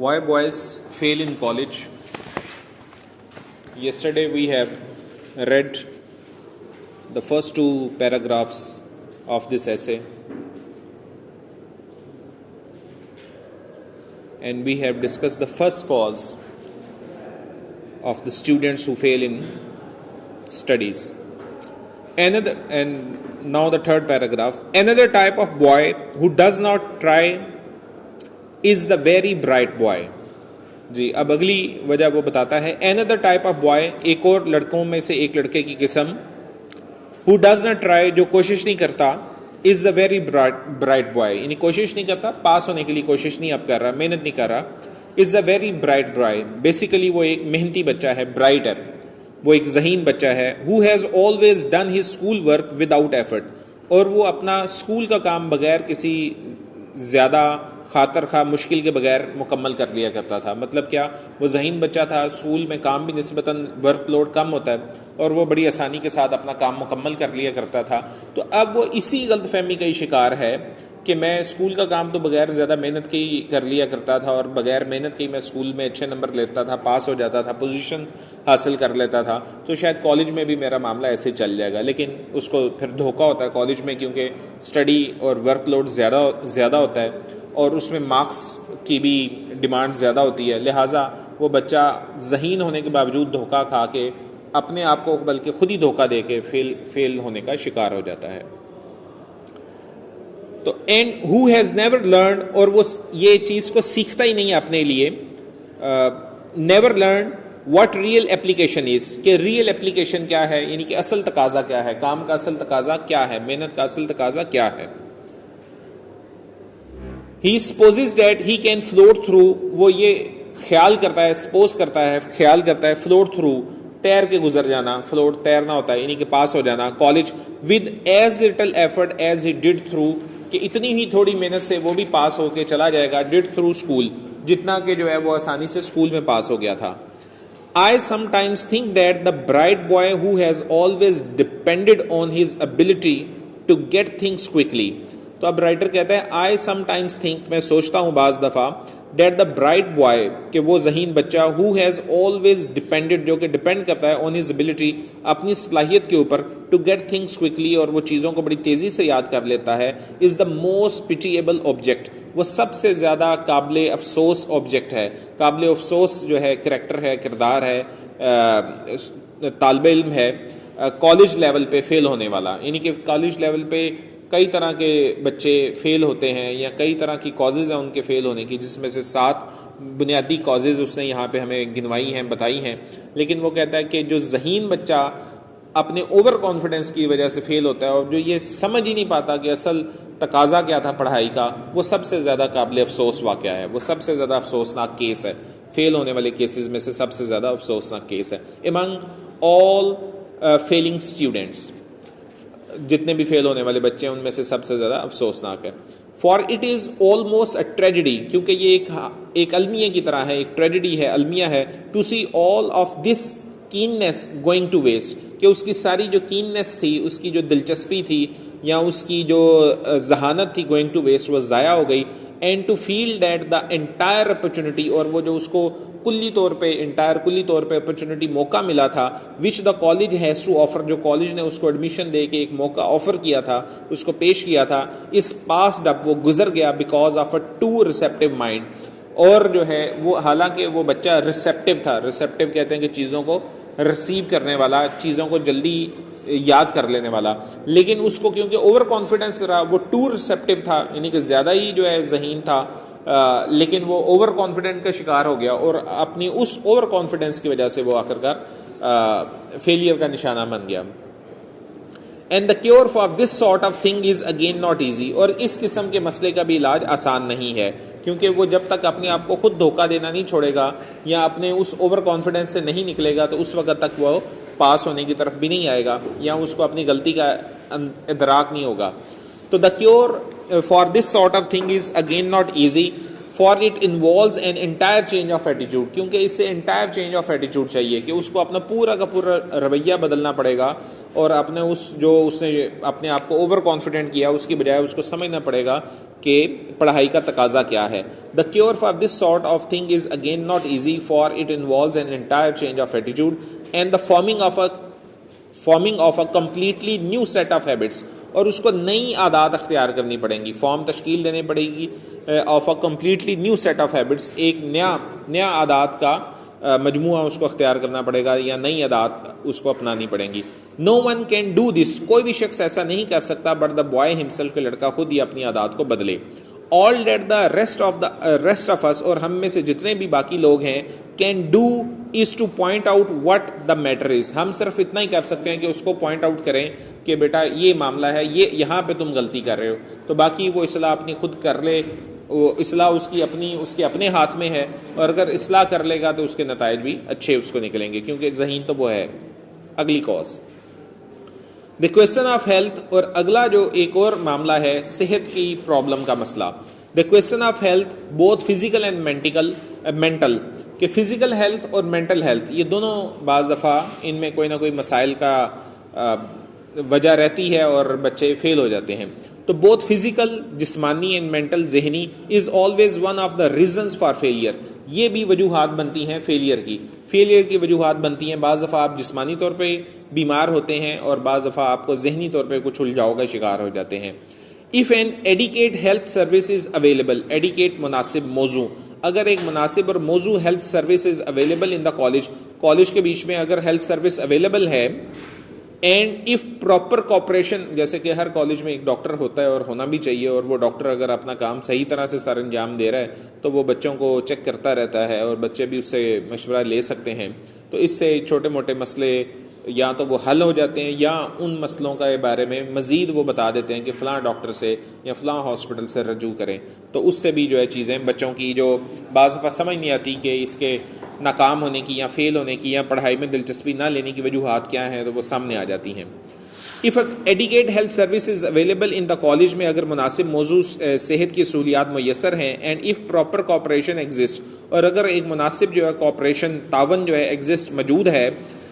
Why boys fail in college? Yesterday we have read the first two paragraphs of this essay, and we have discussed the first cause of the students who fail in studies. And now the third paragraph. Another type of boy who does not try is the very bright boy. جی اب اگلی وجہ وہ بتاتا ہے. another type of boy, ایک اور لڑکوں میں سے ایک لڑکے کی قسم, who does not try, جو کوشش نہیں کرتا, is the very bright boy, یعنی کوشش نہیں کرتا, پاس ہونے کے لیے کوشش نہیں اب کر رہا, محنت نہیں کر رہا, is the very bright boy. Basically وہ ایک محنتی بچہ ہے, برائٹ ہے, وہ ایک ذہین بچہ ہے. who has always done his school work without effort, اور وہ اپنا اسکول کا کام بغیر کسی زیادہ خاطر خواہ مشکل کے بغیر مکمل کر لیا کرتا تھا. مطلب کیا, وہ ذہین بچہ تھا, اسکول میں کام بھی نسبتاً ورک لوڈ کم ہوتا ہے اور وہ بڑی آسانی کے ساتھ اپنا کام مکمل کر لیا کرتا تھا. تو اب وہ اسی غلط فہمی کا ہی شکار ہے کہ میں اسکول کا کام تو بغیر زیادہ محنت کے ہی کر لیا کرتا تھا اور بغیر محنت کے ہی میں اسکول میں اچھے نمبر لیتا تھا, پاس ہو جاتا تھا, پوزیشن حاصل کر لیتا تھا, تو شاید کالج میں بھی میرا معاملہ ایسے چل جائے گا. لیکن اس کو پھر دھوکہ ہوتا ہے کالج میں, کیونکہ اسٹڈی اور ورک لوڈ زیادہ ہوتا ہے اور اس میں مارکس کی بھی ڈیمانڈ زیادہ ہوتی ہے. لہٰذا وہ بچہ ذہین ہونے کے باوجود دھوکہ کھا کے اپنے آپ کو بلکہ خود ہی دھوکہ دے کے فیل ہونے کا شکار ہو جاتا ہے. تو and who has never learned, اور وہ یہ چیز کو سیکھتا ہی نہیں اپنے لیے, never learn what real application is, کہ ریئل اپلیکیشن کیا ہے, یعنی کہ اصل تقاضا کیا ہے, کام کا اصل تقاضا کیا ہے, محنت کا اصل تقاضا کیا ہے. He supposes that he can float through, وہ یہ خیال کرتا ہے, سپوز کرتا ہے, خیال کرتا ہے, float through, تیر کے گزر جانا, float تیرنا ہوتا ہے, یعنی کہ پاس ہو جانا, college with as little effort as he did through, کہ اتنی ہی تھوڑی محنت سے وہ بھی پاس ہو کے چلا جائے گا, did through school, جتنا کہ جو ہے وہ آسانی سے اسکول میں پاس ہو گیا تھا. I sometimes think that the bright boy who has always depended on his ability to get things quickly, تو اب رائٹر کہتا ہے I sometimes think, میں سوچتا ہوں بعض دفعہ, that the bright boy, کہ وہ ذہین بچہ, who has always depended, جو کہ ڈپینڈ کرتا ہے on his ability, اپنی صلاحیت کے اوپر, to get things quickly, اور وہ چیزوں کو بڑی تیزی سے یاد کر لیتا ہے, is the most pitiable object, وہ سب سے زیادہ قابل افسوس آبجیکٹ ہے. قابل افسوس جو ہے کریکٹر ہے, کردار ہے, طالب علم ہے, کالج لیول پہ فیل ہونے والا. یعنی کہ کالج لیول پہ کئی طرح کے بچے فیل ہوتے ہیں, یا کئی طرح کی کازز ہیں ان کے فیل ہونے کی, جس میں سے 7 بنیادی کازز اس نے یہاں پہ ہمیں گنوائی ہیں, بتائی ہیں. لیکن وہ کہتا ہے کہ جو ذہین بچہ اپنے اوور کانفیڈنس کی وجہ سے فیل ہوتا ہے اور جو یہ سمجھ ہی نہیں پاتا کہ اصل تقاضا کیا تھا پڑھائی کا, وہ سب سے زیادہ قابل افسوس واقعہ ہے, وہ سب سے زیادہ افسوسناک کیس ہے. فیل ہونے والے کیسز میں سے سب سے زیادہ افسوسناک کیس ہے. امنگ آل فیلنگ اسٹوڈنٹس, جتنے بھی فیل ہونے والے بچے ہیں ان میں سے سب سے زیادہ افسوسناک ہے. For it is almost a tragedy, کیونکہ یہ ایک المیہ کی طرح ہے, ایک ٹریجڈی ہے, المیہ ہے, to see all of this keenness going to waste, کہ اس کی ساری جو کیننیس تھی, اس کی جو دلچسپی تھی یا اس کی جو ذہانت تھی, گوئنگ ٹو ویسٹ, وہ ضائع ہو گئی. And to feel that the entire opportunity, اور وہ جو اس کو کلی طور پہ اپرچونٹی موقع ملا تھا, which the college has to offer, جو کالج نے اس کو ایڈمیشن دے کے ایک موقع آفر کیا تھا, اس کو پیش کیا تھا, اس پاسڈ اپ, وہ گزر گیا, because of a too receptive mind, اور جو ہے وہ حالانکہ وہ بچہ ریسیپٹیو تھا, ریسیپٹیو کہتے ہیں کہ چیزوں کو ریسیو کرنے والا, چیزوں کو جلدی یاد کر لینے والا, لیکن اس کو کیونکہ اوور کانفیڈنس رہا, وہ ٹو ریسیپٹیو تھا, یعنی کہ زیادہ ہی جو ہے ذہین تھا, لیکن وہ اوور کانفیڈنٹ کا شکار ہو گیا, اور اپنی اس اوور کانفیڈنس کی وجہ سے وہ آخرکار فیلئر کا نشانہ بن گیا. And the cure for this sort of thing is again not easy, اور اس قسم کے مسئلے کا بھی علاج آسان نہیں ہے, کیونکہ وہ جب تک اپنے آپ کو خود دھوکہ دینا نہیں چھوڑے گا یا اپنے اس اوور کانفیڈنس سے نہیں نکلے گا, تو اس وقت تک وہ پاس ہونے کی طرف بھی نہیں آئے گا, یا اس کو اپنی غلطی کا ادراک نہیں ہوگا. تو the cure for this sort of thing is again not easy, for it involves an entire change of attitude, کیونکہ اس سے entire change of attitude چاہیے, کہ اس کو اپنا پورا کا پورا رویہ بدلنا پڑے گا, اور اپنے اس نے اپنے آپ کو اوور کانفیڈنٹ کیا اس کی بجائے اس کو سمجھنا پڑے گا کہ پڑھائی کا تقاضا کیا ہے. The cure for this sort of thing is again not easy, for it involves an entire change of attitude and the forming of a completely new set of habits. اور اس کو نئی عادات اختیار کرنی پڑیں گی, فارم تشکیل دینی پڑے گی of a completely new set of habits, ایک نیا عادات کا مجموعہ اس کو اختیار کرنا پڑے گا یا نئی عادات اس کو اپنانی پڑیں گی. No one can do this, کوئی بھی شخص ایسا نہیں کر سکتا, but the boy himself, کہ لڑکا خود ہی اپنی عادات کو بدلے. All that the rest of us, اور ہم میں سے جتنے بھی باقی لوگ ہیں, can do is to point out what the matter is. ہم صرف اتنا ہی کر سکتے ہیں کہ اس کو پوائنٹ آؤٹ کریں کہ بیٹا یہ معاملہ ہے, یہاں پہ تم غلطی کر رہے ہو. تو باقی وہ اصلاح اپنی خود کر لے, وہ اصلاح اس کے اپنے ہاتھ میں ہے, اور اگر اصلاح کر لے گا تو اس کے نتائج بھی اچھے اس کو نکلیں گے, کیونکہ ذہین تو وہ ہے. اگلی cause the question of health, اور اگلا جو ایک اور معاملہ ہے صحت کی پرابلم کا مسئلہ. The question of health both physical and mental, کہ فزیکل ہیلتھ اور مینٹل ہیلتھ یہ دونوں بعض دفعہ ان میں کوئی نہ کوئی مسائل کا وجہ رہتی ہے اور بچے فیل ہو جاتے ہیں. تو بوتھ فزیکل جسمانی اینڈ مینٹل ذہنی is always one of the reasons for failure, یہ بھی وجوہات بنتی ہیں فیلئر کی وجوہات بنتی ہیں. بعض دفعہ آپ جسمانی طور پہ بیمار ہوتے ہیں اور بعض دفعہ آپ کو ذہنی طور پہ کچھ الجھاؤ کا شکار ہو جاتے ہیں. If an adequate health service is available, adequate مناسب موضوع, اگر ایک مناسب اور موضوع health service is available in the college کے بیچ میں اگر ہیلتھ سروس اویلیبل ہے, اینڈ اف پراپر کوپریشن, جیسے کہ ہر کالج میں ایک ڈاکٹر ہوتا ہے اور ہونا بھی چاہیے, اور وہ ڈاکٹر اگر اپنا کام صحیح طرح سے سر انجام دے رہا ہے تو وہ بچوں کو چیک کرتا رہتا ہے اور بچے بھی اس سے مشورہ لے سکتے ہیں, تو اس سے چھوٹے موٹے مسئلے یا تو وہ حل ہو جاتے ہیں یا ان مسئلوں کے بارے میں مزید وہ بتا دیتے ہیں کہ فلاں ڈاکٹر سے یا فلاں ہاسپٹل سے رجوع کریں. تو اس سے بھی جو ہے چیزیں بچوں کی جو بعض دفعہ سمجھ نہیں آتی کہ اس کے ناکام ہونے کی یا فیل ہونے کی یا پڑھائی میں دلچسپی نہ لینے کی وجوہات کیا ہیں, تو وہ سامنے آ جاتی ہیں. If ایڈیکیٹ health service is available in the college, میں اگر مناسب موضوع صحت کی سہولیات میسر ہیں, and if proper cooperation exist, اور اگر ایک مناسب جو ہے کوپریشن تعاون جو ہے ایگزسٹ موجود ہے,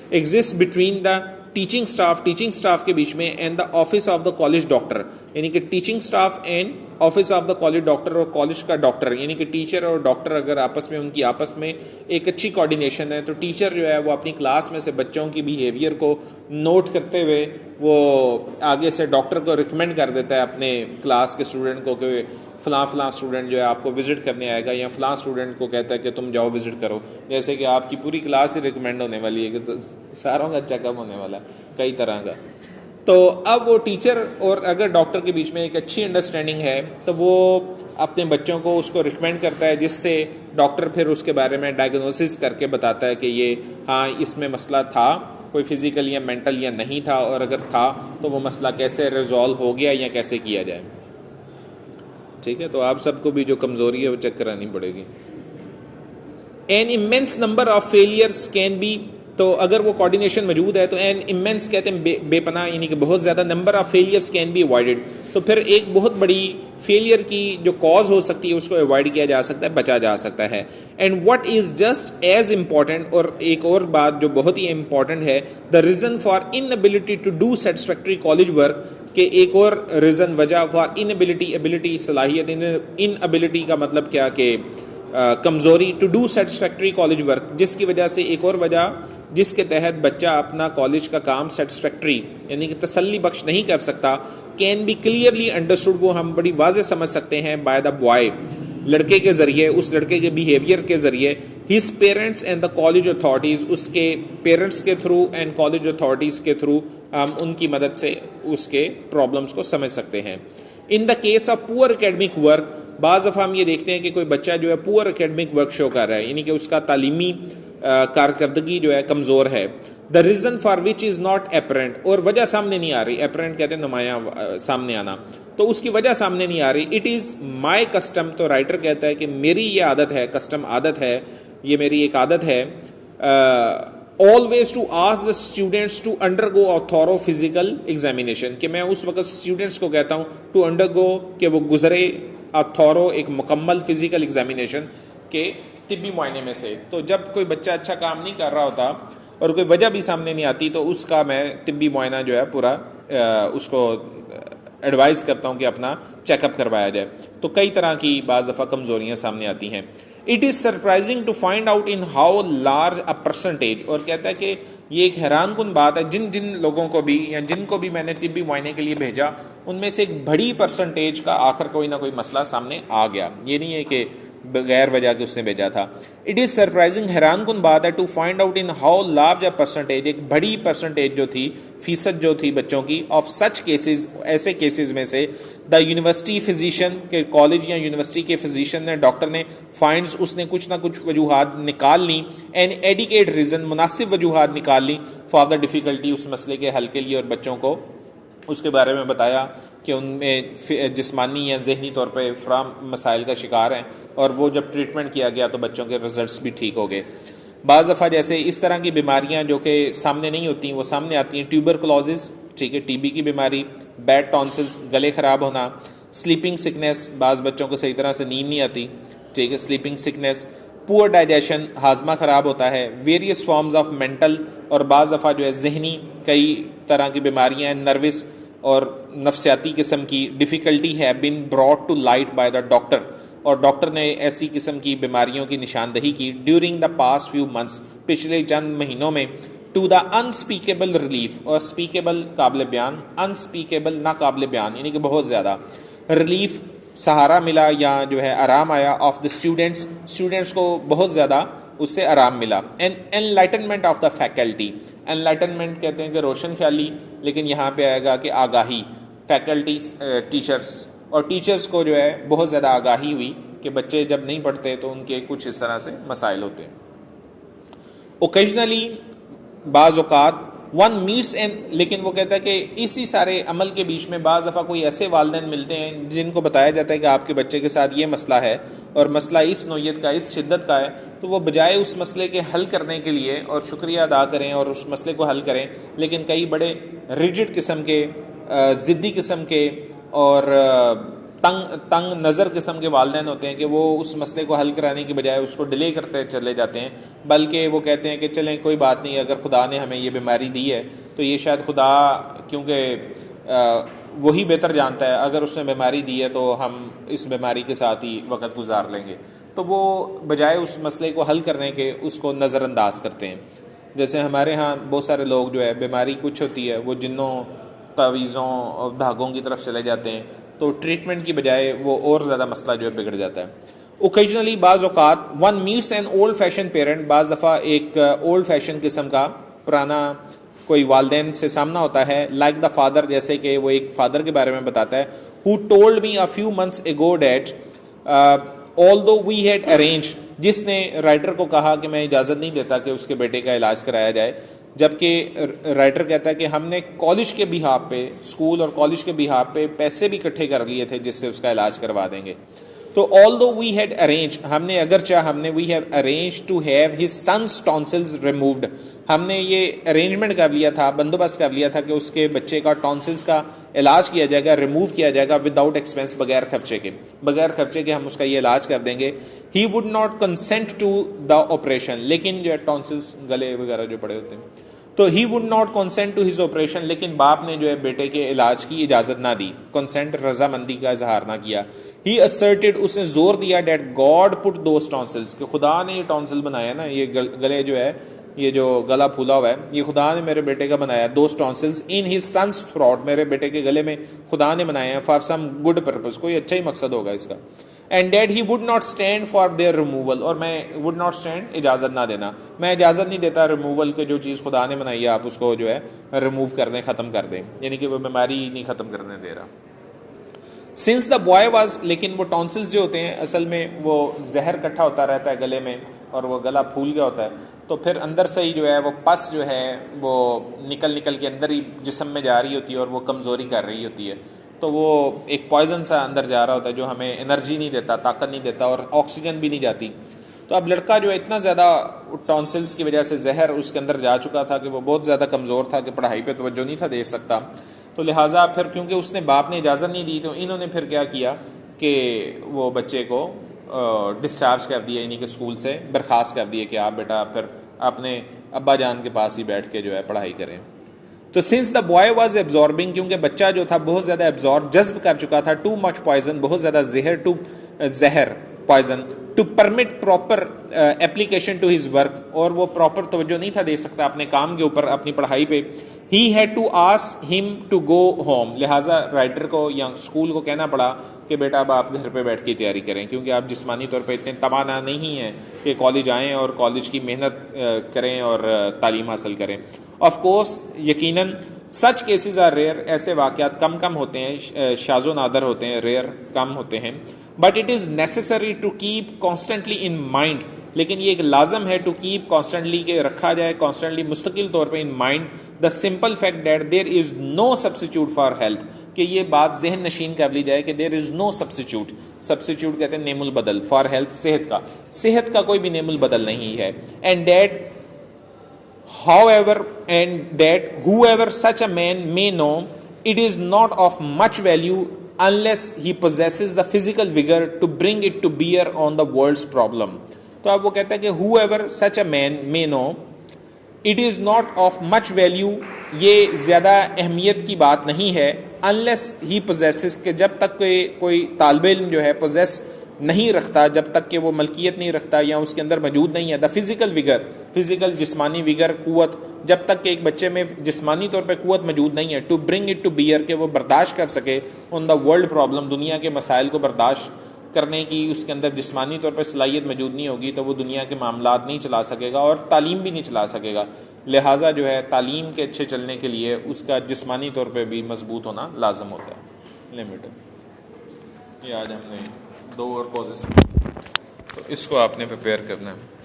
exist between the teaching staff کے بیچ میں, and the office of the college doctor, یعنی کہ teaching staff and office of the college doctor, اور کالج کا ڈاکٹر, یعنی کہ ٹیچر اور ڈاکٹر اگر آپس میں ان کی آپس میں ایک اچھی کوارڈینیشن ہے, تو ٹیچر جو ہے وہ اپنی کلاس میں سے بچوں کی بیہیویئر کو نوٹ کرتے ہوئے وہ آگے سے ڈاکٹر کو ریکمینڈ کر دیتا ہے اپنے کلاس کے اسٹوڈنٹ کو کہ فلاں اسٹوڈنٹ جو ہے آپ کو وزٹ کرنے آئے گا, یا فلاں اسٹوڈنٹ کو کہتا ہے کہ تم جاؤ وزٹ کرو, جیسے کہ آپ کی پوری کلاس ہی ریکمینڈ ہونے والی ہے کہ ساروں کا چیک اپ ہونے والا ہے کئی طرح کا. تو اب وہ ٹیچر اور اگر ڈاکٹر کے بیچ میں ایک اچھی انڈرسٹینڈنگ ہے تو وہ اپنے بچوں کو اس کو ریکمینڈ کرتا ہے, جس سے ڈاکٹر پھر اس کے بارے میں ڈائگنوسس کر کے بتاتا ہے کہ یہ ہاں اس میں مسئلہ تھا, کوئی فزیکل یا مینٹل یا نہیں تھا, اور اگر تھا تو وہ مسئلہ کیسے ریزالو ہو گیا یا کیسے کیا جائے. ٹھیک ہے, تو آپ سب کو بھی جو کمزوری ہے وہ چیک کرانی پڑے گی. An immense number of failures can be, تو اگر وہ کوارڈینیشن موجود ہے تو این امینس کہتے ہیں بے پناہ, یعنی کہ بہت زیادہ. Number of failures can be avoided, تو پھر ایک بہت بڑی فیلئر کی جو کاز ہو سکتی ہے اس کو اوائڈ کیا جا سکتا ہے, بچا جا سکتا ہے. And what is just as important, اور ایک اور بات جو بہت ہی امپورٹنٹ ہے, the reason for inability to do satisfactory college work, کہ ایک اور ریزن وجہ فار انبلٹی صلاحیت, انبلٹی کا مطلب کیا کہ کمزوری, to do satisfactory college work, جس کی وجہ سے ایک اور وجہ جس کے تحت بچہ اپنا کالج کا کام سیٹسفیکٹری یعنی کہ تسلی بخش نہیں کر سکتا, کین بی کلیئرلی انڈرسٹوڈ, وہ ہم بڑی واضح سمجھ سکتے ہیں, بائی دا بوائے, لڑکے کے ذریعے, اس لڑکے کے بیہیویئر کے ذریعے, his parents and the college authorities, اس کے پیرنٹس کے تھرو اینڈ کالج اتھارٹیز کے تھرو ہم ان کی مدد سے اس کے پرابلمس کو سمجھ سکتے ہیں. In the case of poor academic work, بعض دفعہ ہم یہ دیکھتے ہیں کہ کوئی بچہ جو ہے پور اکیڈمک ورک شو کر رہا ہے, یعنی کہ اس کا تعلیمی کارکردگی جو ہے کمزور ہے. The reason for which is not apparent, اور وجہ سامنے نہیں آ رہی, اپرنٹ کہتے ہیں نمایاں سامنے آنا, تو اس کی وجہ سامنے نہیں آ رہی. اٹ از مائی کسٹم, تو رائٹر کہتا ہے کہ میری یہ عادت ہے, کسٹم عادت ہے, یہ میری ایک عادت ہے, always to ask the students to undergo a thorough physical examination, کہ میں اس وقت اسٹوڈنٹس کو کہتا ہوں to undergo, کہ وہ گزرے a thorough, ایک مکمل physical examination کے طبی معائنے میں سے. تو جب کوئی بچہ اچھا کام نہیں کر رہا ہوتا اور کوئی وجہ بھی سامنے نہیں آتی تو اس کا میں طبی معائنہ جو ہے پورا اس کو ایڈوائز کرتا ہوں کہ اپنا چیک اپ کروایا جائے. تو کئی طرح کی بعض دفعہ کمزوریاں سامنے آتی ہیں. It is surprising to find out in how large a percentage, اور کہتا ہے کہ یہ ایک حیران کن بات ہے جن لوگوں کو بھی یا جن کو بھی میں نے طبی معائنے کے لیے بھیجا ان میں سے ایک بڑی پرسنٹیج کا آخر کوئی نہ کوئی مسئلہ سامنے آ گیا. یہ نہیں ہے کہ بغیر وجہ کے اس نے بھیجا تھا. اٹ از سرپرائزنگ, حیران کن بات ہے, to find out in how large a percentage, ایک بڑی پرسنٹیج جو تھی, فیصد جو تھی بچوں کی, آف سچ کیسز, ایسے کیسز میں سے, دا یونیورسٹی فزیشین کے کالج یا یونیورسٹی کے فزیشین نے, ڈاکٹر نے, فائنڈز, اس نے کچھ نہ کچھ وجوہات نکال لیں, این ایڈیکیٹ ریزن, مناسب وجوہات نکال لیں, فار دا ڈیفیکلٹی, اس مسئلے کے حل کے لیے, اور بچوں کو اس کے بارے میں بتایا کہ ان میں جسمانی یا ذہنی طور پہ فراہم مسائل کا شکار ہیں, اور وہ جب ٹریٹمنٹ کیا گیا تو بچوں کے رزلٹس بھی ٹھیک ہو گئے. بعض دفعہ جیسے اس طرح کی بیماریاں جو کہ سامنے نہیں ہوتی وہ سامنے آتی ہیں, ٹیوبرکلوزز, ٹھیک ہے, ٹی بی کی بیماری, بیڈ ٹونسلز, گلے خراب ہونا, سلیپنگ سکنیس, بعض بچوں کو صحیح طرح سے نیند نہیں آتی, ٹھیک ہے, سلیپنگ سکنیس, پور ڈائجیشن, ہاضمہ خراب ہوتا ہے, ویریس فارمز آف مینٹل, اور بعض دفعہ جو ہے ذہنی کئی طرح کی بیماریاں ہیں, نروس اور نفسیاتی قسم کی, ڈیفیکلٹی ہے been brought to light by the doctor, اور ڈاکٹر نے ایسی قسم کی بیماریوں کی نشاندہی کی during the past few months, پچھلے چند مہینوں میں, ٹو دا انسپیکیبل ریلیف, اور اسپیکیبل قابل بیان, انسپیکیبل ناقابل بیان, یعنی کہ بہت زیادہ ریلیف, سہارا ملا یا جو ہے آرام آیا, آف دا اسٹوڈنٹس کو بہت زیادہ اس سے آرام ملا. Enlightenment of the faculty, enlightenment کہتے ہیں کہ روشن خیالی, لیکن یہاں پہ آئے گا کہ آگاہی, فیکلٹی, ٹیچرس, اور ٹیچرس کو جو ہے بہت زیادہ آگاہی ہوئی کہ بچے جب نہیں پڑھتے تو ان کے کچھ اس طرح سے مسائل ہوتے ہیں. اوکیجنلی, بعض اوقات, ون میٹس اینڈ, لیکن وہ کہتا ہے کہ اسی سارے عمل کے بیچ میں بعض دفعہ کوئی ایسے والدین ملتے ہیں جن کو بتایا جاتا ہے کہ آپ کے بچے کے ساتھ یہ مسئلہ ہے اور مسئلہ اس نوعیت کا, اس شدت کا ہے, تو وہ بجائے اس مسئلے کے حل کرنے کے لیے اور شکریہ ادا کریں اور اس مسئلے کو حل کریں, لیکن کئی بڑے ریجڈ قسم کے, ضدی قسم کے اور تنگ نظر قسم کے والدین ہوتے ہیں کہ وہ اس مسئلے کو حل کرانے کی بجائے اس کو ڈیلے کرتے چلے جاتے ہیں, بلکہ وہ کہتے ہیں کہ چلیں کوئی بات نہیں, اگر خدا نے ہمیں یہ بیماری دی ہے تو یہ شاید خدا, کیونکہ وہی بہتر جانتا ہے, اگر اس نے بیماری دی ہے تو ہم اس بیماری کے ساتھ ہی وقت گزار لیں گے. تو وہ بجائے اس مسئلے کو حل کرنے کے اس کو نظر انداز کرتے ہیں. جیسے ہمارے ہاں بہت سارے لوگ جو ہے بیماری کچھ ہوتی ہے وہ جنوں, تعویذوں اور دھاگوں کی طرف چلے جاتے ہیں, تو ٹریٹمنٹ کی بجائے وہ اور زیادہ مسئلہ جو ہے بگڑ جاتا ہے. اوکیجنلی, بعض اوقات, one meets an old fashion parent, بعض دفعہ ایک اولڈ فیشن قسم کا پرانا کوئی والدین سے سامنا ہوتا ہے, لائک دا فادر, جیسے کہ وہ ایک فادر کے بارے میں بتاتا ہے, who told me a few months ago that although we had arranged, جس نے رائٹر کو کہا کہ میں اجازت نہیں دیتا کہ اس کے بیٹے کا علاج کرایا جائے, جبکہ رائٹر کہتا ہے کہ ہم نے کالج کے بہاف پہ, اسکول اور کالج کے بہاف پہ پیسے بھی اکٹھے کر لیے تھے جس سے اس کا علاج کروا دیں گے. تو although we had arranged, ہم نے اگرچہ ہم نے we have arranged to have his son's tonsils removed, ہم نے یہ ارینجمنٹ کر لیا تھا, بندوبست کر لیا تھا کہ اس کے بچے کا ٹونسلز کا علاج کیا جائے گا, ریموو کیا جائے گا وداؤٹ ایکسپینس, بغیر خرچے کے ہم اس کا یہ علاج کر دیں گے. He would not consent to the operation, لیکن جو ہے ٹونسلز گلے وغیرہ جو پڑے ہوتے ہیں, تو he would not consent to his operation, لیکن باپ نے جو ہے بیٹے کے علاج کی اجازت نہ دی, کنسینٹ, رضامندی کا اظہار نہ کیا. ہی asserted, اس نے زور دیا, that God put those tonsils, کہ خدا نے یہ ٹونسل بنایا نا, یہ گلے جو ہے, یہ جو گلا پھولا ہوا ہے, یہ خدا نے میرے بیٹے کا بنایا, those tonsils in his sons throat, میرے بیٹے کے گلے میں خدا نے بنایا ہے, فار سم گڈ پرپز, کوئی اچھا ہی مقصد ہوگا اس کا. And that he would not stand for their removal, اور میں وڈ ناٹ اسٹینڈ, اجازت نہ دینا, میں اجازت نہیں دیتا ریموول کے, جو چیز خدا نے بنائی ہے آپ اس کو جو ہے ریموو کر دیں, ختم کر دیں, یعنی کہ وہ بیماری نہیں ختم کرنے دے رہا. سنس دا بوائے واز, لیکن وہ ٹونسلز جو ہوتے ہیں اصل میں وہ زہر اکٹھا ہوتا رہتا ہے گلے میں, اور وہ گلا پھول گیا ہوتا ہے, تو پھر اندر سے ہی جو ہے وہ پس جو ہے وہ نکل کے اندر ہی جسم میں جا رہی ہوتی ہے, اور وہ کمزوری کر رہی ہوتی ہے, تو وہ ایک پوائزن سا اندر جا رہا ہوتا ہے جو ہمیں انرجی نہیں دیتا, طاقت نہیں دیتا, اور آکسیجن بھی نہیں جاتی. تو اب لڑکا جو ہے اتنا زیادہ ٹونسلز کی وجہ سے زہر اس کے اندر جا چکا تھا کہ وہ بہت زیادہ کمزور تھا, کہ پڑھائی پہ توجہ نہیں تھا دے سکتا. تو لہٰذا پھر کیونکہ اس نے باپ نے اجازت نہیں دی, تو انہوں نے پھر کیا کیا کہ وہ بچے کو ڈسچارج کر دیا, یعنی کہ اسکول سے برخاست کر دیے کہ آپ بیٹا پھر اپنے ابا جان کے پاس ہی بیٹھ کے جو ہے پڑھائی کریں. تو since the boy was absorbing, کیونکہ بچہ جو تھا بہت زیادہ ایبزارب جذب کر چکا تھا, ٹو مچ پوائزن, بہت زیادہ زہر poison, to permit proper application to his work, اور وہ پراپر توجہ نہیں تھا دے سکتا اپنے کام کے اوپر, اپنی پڑھائی پہ. ہی ہیڈ ٹو آسک ہم ٹو گو ہوم, لہٰذا رائٹر کو یا اسکول کو کہنا پڑا کہ بیٹا اب آپ گھر پہ بیٹھ کے تیاری کریں, کیونکہ آپ جسمانی طور پہ اتنے توانا نہیں ہیں کہ کالج آئیں اور کالج کی محنت کریں اور تعلیم حاصل کریں. آف کورس یقیناً سچ کیسز آر ریئر, ایسے واقعات کم ہوتے ہیں, شاذ و نادر ہوتے ہیں, ریئر کم ہوتے ہیں. But it is necessary to keep constantly in mind, لیکن یہ ایک لازم ہے ٹو کیپ کانسٹنٹلی, کہ رکھا جائے کانسٹنٹلی مستقل طور پہ in mind the simple fact that there is no substitute for health, کہ یہ بات ذہن نشین کر لی جائے کہ دیر از نو سبسٹیوٹ, سبسٹیوٹ کہتے ہیں نیم البدل, فار ہیلتھ صحت کا کوئی بھی نیم البدل نہیں ہے. And that whoever such a man may know, it is not of much value unless he possesses the physical vigor to bring it to bear on the world's problem. تو اب وہ کہتا ہے کہ whoever such a man may know, it is not of much value, یہ زیادہ اہمیت کی بات نہیں ہے, unless he possesses, کہ جب تک کوئی طالب علم جو ہے possess نہیں رکھتا, جب تک کہ وہ ملکیت نہیں رکھتا یا اس کے اندر موجود نہیں ہے, دا فزیکل ویگر, فزیکل جسمانی ویگر, قوت, جب تک کہ ایک بچے میں جسمانی طور پہ قوت موجود نہیں ہے, to bring it to bear, کہ وہ برداشت کر سکے, آن دا ورلڈ پرابلم, دنیا کے مسائل کو برداشت کرنے کی اس کے اندر جسمانی طور پہ صلاحیت موجود نہیں ہوگی, تو وہ دنیا کے معاملات نہیں چلا سکے گا اور تعلیم بھی نہیں چلا سکے گا. لہٰذا جو ہے تعلیم کے اچھے چلنے کے لیے اس کا جسمانی طور پہ بھی مضبوط ہونا لازم ہوتا ہے. لمیٹڈ, یہ آج ہم نے 2 اور کوزز, تو اس کو آپ نے پریپیئر کرنا ہے.